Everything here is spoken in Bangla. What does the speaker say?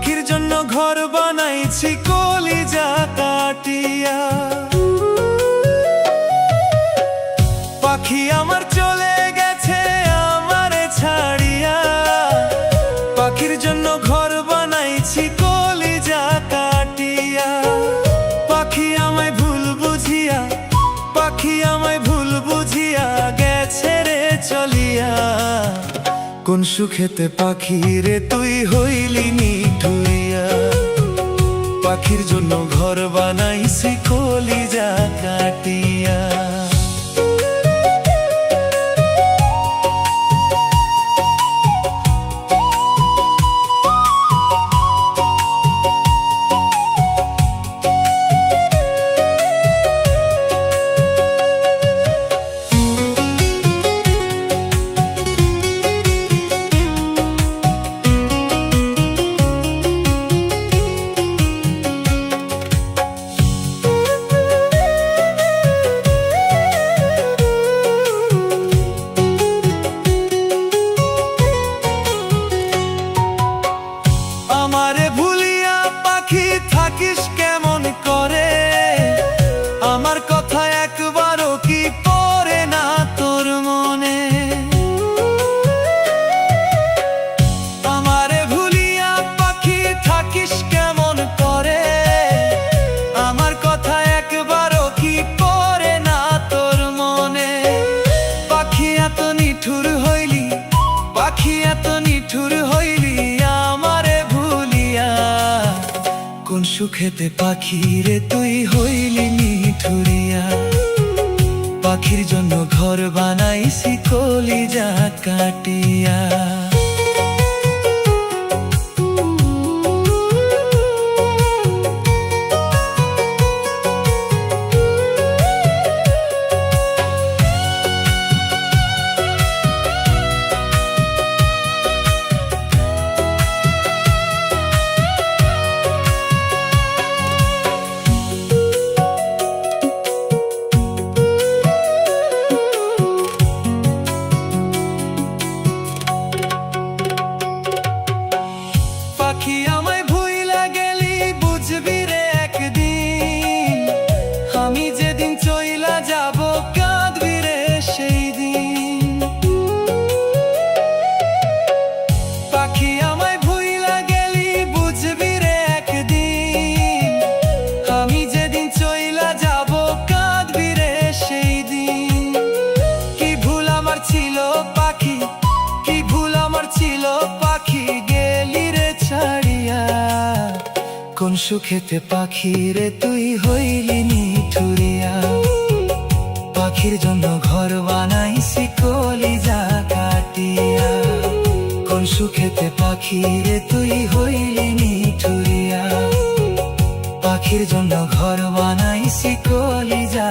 পাখির জন্য ঘর বানাইছি কলিজা কাটিয়া। পাখি আমার চলে গেছে আমারে ছাড়িয়া, পাখির জন্য ঘর বানাইছি কলিজা কাটিয়া। পাখি আমায় ভুল বুঝিয়া, পাখি আমায় ভুল বুঝিয়া গেছে রে চলিয়া। কোন সুখেতে পাখি রে তুই হইলি নিঠুরিয়া, পাখির জন্য ঘর বানাইছি কলিজা কাটিয়া। আমারে ভুলিয়া পাখি থাকিস কেমন করে, আমার কথা একবারও কি পড়ে না তোর মনে। আমারে ভুলিয়া পাখি থাকিস কেমন করে, আমার কথা একবারও কি পড়ে না তোর মনে। পাখি এত নিঠুর হইলি, পাখি এত নিঠুর হইলি আমারে ভুলিয়া। কোন সুখেতে পাখি রে তুই হইলি নিঠুরিয়া, পাখির জন্য ঘর বানাইছি কলিজা কাটিয়া। পাখি আমায় ভুইলা গেলি বুঝবি রে একদিন, আমি যেদিন চইলা যাব কাঁদবি রে সেই দিন। পাখি আমায় ভুইলা গেলি বুঝবি রে একদিন, আমি যেদিন চইলা যাব কাঁদবি রে সেই দিন। কি ভুল আমার ছিল পাখি, কি ভুল আমার ছিল পাখি গেলি রে ছাড়িয়া। কোন সুখেতে পাখি রে তুই হইলি নিঠুরিয়া, পাখির জন্য ঘর বানাইছি কলিজা কাটিয়া। কোন সুখেতে পাখি রে তুই হইলি নিঠুরিয়া, পাখির জন্য ঘর বানাইছি কলিজা